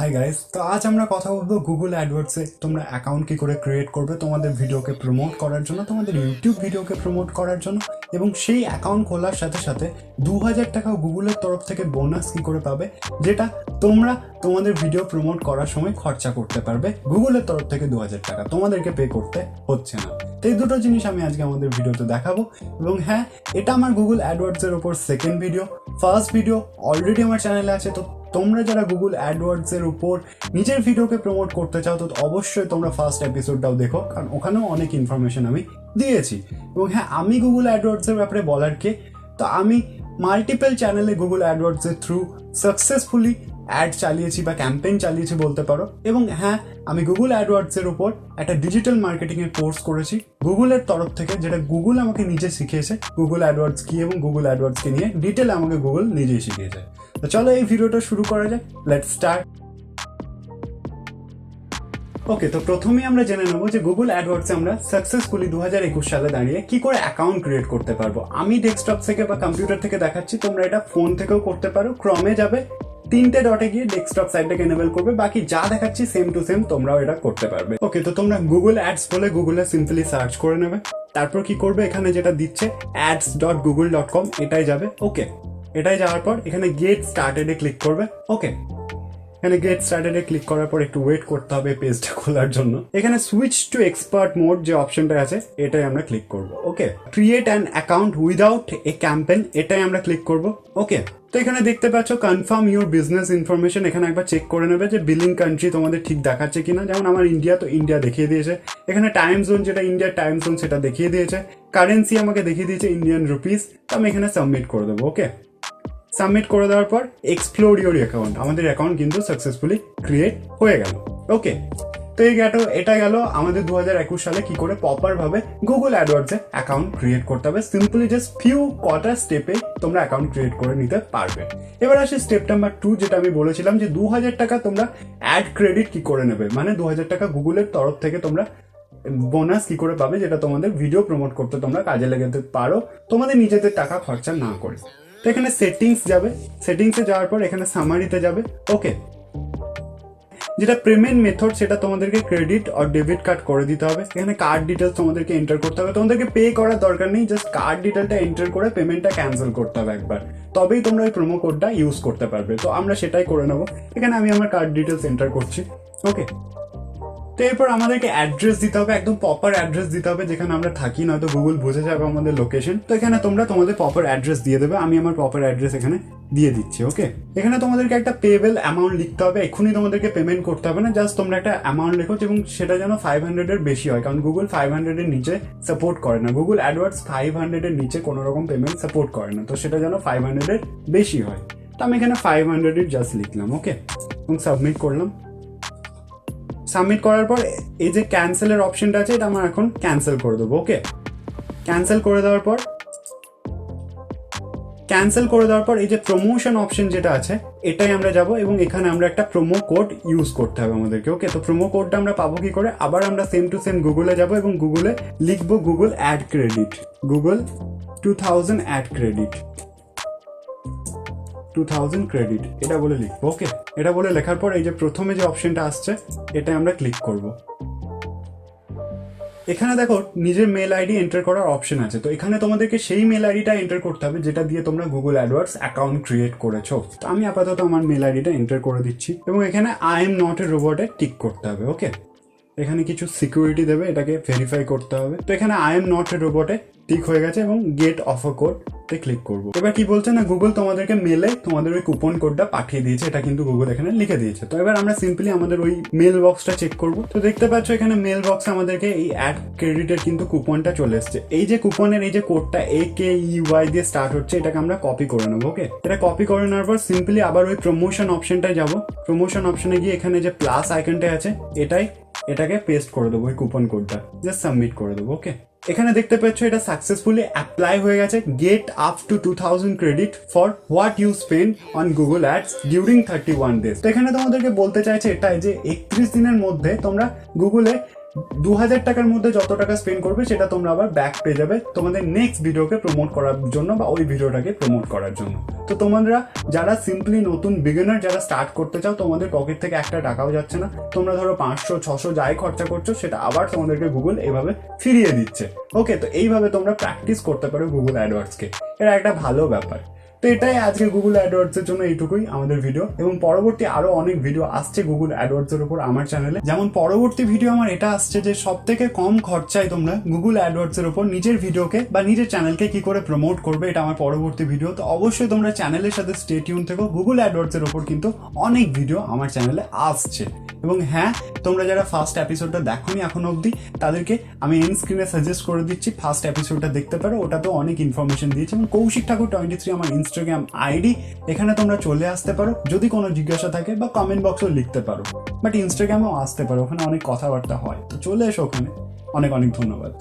Hi guys, তো আজ আমরা কথা বলবো গুগল অ্যাডওয়ার্ডসে তোমরা অ্যাকাউন্ট কি করে ক্রিয়েট করবে তোমাদের ভিডিওকে প্রমোট করার জন্য, তোমাদের ইউটিউব ভিডিওকে প্রমোট করার জন্য, এবং সেই অ্যাকাউন্ট খোলার সাথে সাথে 2000 টাকা গুগলের তরফ থেকে বোনাস কি করে পাবে, যেটা তোমরা তোমাদের ভিডিও প্রমোট করার সময় খরচা করতে পারবে। গুগলের তরফ থেকে 2000 টাকা তোমাদেরকে পে করতে হচ্ছে না। তো এই দুটো জিনিস আমি আজকে আমাদের ভিডিওতে দেখাবো। এবং হ্যাঁ, এটা আমার গুগল অ্যাডওয়ার্ডসের ওপর second video. First video already আমার চ্যানেলে আছে। তো তোমরা যারা গুগল অ্যাডওয়ার্ডসের উপর নিজের ভিডিওকে প্রমোট করতে চাও তো অবশ্যই তোমরা ফার্স্ট এপিসোডটাও দেখো, কারণ ওখানেও অনেক ইনফরমেশন আমি দিয়েছি। এবং হ্যাঁ, আমি গুগল অ্যাডওয়ার্ডসের ব্যাপারে বলার কে, তো আমি মাল্টিপল চ্যানেলে গুগল অ্যাডওয়ার্ডসের থ্রু সাকসেসফুলি অ্যাড চালিয়েছি বা ক্যাম্পেইন চালিয়েছি বলতে পারো। এবং হ্যাঁ, আমি গুগল অ্যাডওয়ার্ডসের উপর একটা ডিজিটাল মার্কেটিংয়ের কোর্স করেছি গুগলের তরফ থেকে, যেটা গুগল আমাকে নিজে শিখিয়েছে। গুগল অ্যাডওয়ার্ডস কি এবং গুগল অ্যাডওয়ার্ডসকে নিয়ে ডিটেল আমাকে গুগল নিজেই শিখিয়েছে। তো চলো এই ভিডিওটা শুরু করা যায়, লেটস স্টার্ট। ওকে, তো প্রথমেই আমরা জেনে নেবো যে গুগল অ্যাডওয়ার্ডসে আমরা সাকসেসফুলি 2021 সালে দাঁড়িয়ে কি করে অ্যাকাউন্ট ক্রিয়েট করতে পারবো। আমি ডেস্কটপ থেকে বা কম্পিউটার থেকে দেখাচ্ছি, তোমরা এটা ফোন থেকেও করতে পারো। ক্রমে যাবে, 3টে ডটে গিয়ে ডেস্কটপ সাইটটাকে এনেবল করবে, বাকি যা দেখাচ্ছি সেম টু সেম তোমরাও এটা করতে পারবে। ওকে, তো তোমরা গুগল অ্যাডস বলে গুগলে সিম্পলি সার্চ করে নেবে। তারপর কি করবে, এখানে যেটা দিচ্ছে ads.google.com, এটাই যাবে। ওকে, এটাই যাওয়ার পর এখানে গেট স্টার্টেডে ক্লিক করবে। ওকে, এখানে গেট স্টার্টেডে ক্লিক করার পর একটু ওয়েট করতে হবে পেজটা খোলার জন্য। এখানে সুইচ টু এক্সপার্ট মোড যে অপশনটা আছে এটাই আমরা ক্লিক করব। Okay, create an account without a campaign, এটাই আমরা ক্লিক করব। ওকে, তো এখানে দেখতে পাচ্ছ কনফার্ম ইউর বিজনেস ইনফরমেশন। এখানে একবার চেক করে নেবে যে বিলিং কান্ট্রি তোমাদের ঠিক দেখাচ্ছে কিনা। যেমন আমার ইন্ডিয়া, তো ইন্ডিয়া দেখিয়ে দিয়েছে। এখানে টাইম জোন, যেটা ইন্ডিয়ার টাইম জোন সেটা দেখিয়ে দিয়েছে। কারেন্সি আমাকে দেখিয়ে দিয়েছে ইন্ডিয়ান রুপিস। তো আমি এখানে সাবমিট করে দেবো। ওকে, সাবমিট করে দেওয়ার পর এক্সপ্লোর ইউর অ্যাকাউন্ট, আমাদের অ্যাকাউন্ট কিন্তু সাকসেসফুলি ক্রিয়েট হয়ে গেল। ওকে, তো এটা গেল আমাদের 2021 সালে কি করে প্রপার ভাবে গুগল অ্যাডওয়ার্ডসে অ্যাকাউন্ট ক্রিয়েট করতে হবে। সিম্পলি জাস্ট ফিউ কটা স্টেপে তোমরা অ্যাকাউন্ট ক্রিয়েট করে নিতে পারবে। এবার আসে স্টেপ নাম্বার 2, যেটা আমি বলেছিলাম যে 2000 টাকা তোমরা অ্যাড ক্রেডিট কি করে নেবে, মানে 2000 টাকা গুগলের তরফ থেকে তোমরা বোনাস কি করে পাবে, যেটা তোমাদের ভিডিও প্রমোট করতে তোমরা কাজে লাগাতে পারো তোমাদের নিজেদের টাকা খরচা না করে। তো এখানে সেটিংস যাবে, সেটিংসে যাওয়ার পর এখানে সামারিতে যাবে। ওকে, যেটা পেমেন্ট মেথড সেটা তোমাদেরকে ক্রেডিট আর ডেবিট কার্ড করে দিতে হবে। এখানে কার্ড ডিটেলস তোমাদেরকে এন্টার করতে হবে। তোমাদেরকে পে করার দরকার নেই, জাস্ট কার্ড ডিটেলটা এন্টার করে পেমেন্টটা ক্যান্সেল করতে হবে একবার, তবেই তোমরা ওই প্রোমো কোডটা ইউজ করতে পারবে। তো আমরা সেটাই করে নেবো। এখানে আমি আমার কার্ড ডিটেলস এন্টার করছি। ওকে, তো এরপর আমাদেরকে অ্যাড্রেস দিতে হবে, একদম প্রপার অ্যাড্রেস দিতে হবে যেখানে আমরা থাকি, নয়তো গুগল বুঝে যাবে আমাদের লোকেশন। তো এখানে তোমরা তোমাদের প্রপার অ্যাড্রেস দিয়ে দেবে। আমি আমার প্রপার অ্যাড্রেস এখানে দিয়ে দিচ্ছি। ওকে, এখানে তোমাদেরকে একটা পেবেল অ্যামাউন্ট লিখতে হবে। এক্ষুনি তোমাদেরকে পেমেন্ট করতে হবে না, জাস্ট তোমরা একটা অ্যামাউন্ট লেখো, এবং সেটা যেন 500 এর বেশি হয়, কারণ গুগল 500 এর নিচে সাপোর্ট করে না। গুগল অ্যাডওয়ার্ডস 500 এর নিচে কোনো রকম পেমেন্ট সাপোর্ট করে না, তো সেটা যেন 500 এর বেশি হয়। তো আমি এখানে 500 এর জাস্ট লিখলাম। ওকে, এবং সাবমিট করলাম। সাবমিট করার পর এই যে ক্যান্সেলের অপশনটা আছে, এটা আমরা এখন ক্যান্সেল করে দেবো। ওকে, ক্যান্সেল করে দেওয়ার পর এই যে প্রমোশন অপশন যেটা আছে এটাই আমরা যাব, এবং এখানে আমরা একটা প্রোমো কোড ইউজ করতে হবে আমাদেরকে। ওকে, তো প্রোমো কোডটা আমরা পাবো কি করে, আবার আমরা সেম টু সেম গুগলে যাব এবং গুগলে লিখবো Google ad credit, Google 2000 ad credit, 2000 credit, এটা বলে লিখবো। ওকে, এটা বলে লেখার পর এই যে প্রথমে যে অপশনটা আসছে এটা আমরা ক্লিক করব। এখানে দেখো নিজের মেল আইডি এন্টার করার অপশন আছে। তো এখানে তোমাদেরকে সেই মেল আইডিটা এন্টার করতে হবে যেটা দিয়ে তোমরা গুগল অ্যাডওয়ার্ডস অ্যাকাউন্ট ক্রিয়েট করেছো। তো আমি আপাতত আমার মেল আইডিটা এন্টার করে দিচ্ছি, এবং এখানে আই এম নট এ রোবটে টিক করতে হবে। ওকে, এখানে কিছু সিকিউরিটি দেবে, এটাকে ভেরিফাই করতে হবে। তো এখানে আই এম নট এ রোবটে ঠিক হয়ে গেছে, এবং গেট অফার কোড তে ক্লিক করবো। এবার কি বলছে না, গুগল তোমাদেরকে মেলে তোমাদের ওই কুপন কোডটা পাঠিয়ে দিয়েছে, এটা কিন্তু গুগল এখানে লিখে দিয়েছে। তো এবার আমরা সিম্পলি আমাদের ওই মেল বক্সটা চেক করবো। তো দেখতে পাচ্ছ এখানে মেল বক্সে আমাদেরকে এই অ্যাড ক্রেডিটের কিন্তু কুপনটা চলে এসছে। এই যে কুপনের এই যে কোডটা AKEY দিয়ে স্টার্ট হচ্ছে, এটাকে আমরা কপি করে নেবো। ওকে, এটা কপি করে নেওয়ার পর সিম্পলি আবার ওই প্রমোশন অপশনটায় যাবো। প্রমোশন অপশনে গিয়ে এখানে যে প্লাস আইকনটা আছে এটাকে পেস্ট করে দেবো, ওই কুপন কোডটা জাস্ট সাবমিট করে দেবো। ওকে, এখানে দেখতে পাচ্ছ এটা সাকসেসফুলি অ্যাপ্লাই হয়ে গেছে। Get up to 2000 credit for what you spend on Google ads during 31 days. তো এখানে তোমাদেরকে বলতে চাইছে এটাই যে 31 দিনের মধ্যে তোমরা গুগলে 2000 টাকার মধ্যে যত টাকা স্পেন্ড করবে সেটা তোমরা আবার ব্যাক পেয়ে যাবে তোমাদের নেক্সট ভিডিওকে প্রমোট করার জন্য বা ওই ভিডিওটাকে প্রমোট করার জন্য। তো তোমরা যারা সিম্পলি নতুন বিগিনার যারা স্টার্ট করতে চাও, তোমাদের পকেট থেকে একটা টাকাও যাচ্ছে না, তোমরা ধরো 500-600 যাই খরচা করছো সেটা আবার তোমাদেরকে গুগল এভাবে ফিরিয়ে দিচ্ছে। ওকে, তো এইভাবে তোমরা প্র্যাকটিস করতে পারো গুগল অ্যাডওয়ার্ডসকে, এটা একটা ভালো ব্যাপার। তো এটাই আজকে গুগল অ্যাডওয়ার্ডস এর জন্য এইটুকুই আমাদের ভিডিও, এবং পরবর্তী আরো অনেক ভিডিও আসছে গুগল অ্যাডওয়ার্ডস এর উপর আমার চ্যানেলে। যেমন পরবর্তী ভিডিও আমার এটা আসছে যে সব থেকে কম খরচায় তোমরা গুগল অ্যাডওয়ার্ডস এর উপর নিজের ভিডিওকে বা নিজের চ্যানেলকে কি করে প্রমোট করবে, এটা আমার পরবর্তী ভিডিও। তো অবশ্যই তোমরা চ্যানেলের সাথে স্টে টিউন থেকো, গুগল অ্যাডওয়ার্ডস এর উপর কিন্তু অনেক ভিডিও আমার চ্যানেলে আসছে। এবং হ্যাঁ, তোমরা যারা ফার্স্ট এপিসোডটা দেখোনি এখনো অবধি, তাদেরকে আমি এন্ড স্ক্রিনে সাজেস্ট করে দিচ্ছি ফার্স্ট এপিসোডটা দেখতে পারো, ওটাতেও অনেক ইনফরমেশন দিয়েছি। এবং কৌশিক ঠাকুর 23 আমার ইনস্টাগ্রাম আইডি, এখানে তোমরা চলে আসতে পারো যদি কোনো জিজ্ঞাসা থাকে, বা কমেন্ট বক্সেও লিখতে পারো, বাট ইনস্টাগ্রামেও আসতে পারো, ওখানে অনেক কথাবার্তা হয়। তো চলে এসো ওখানে। অনেক অনেক ধন্যবাদ।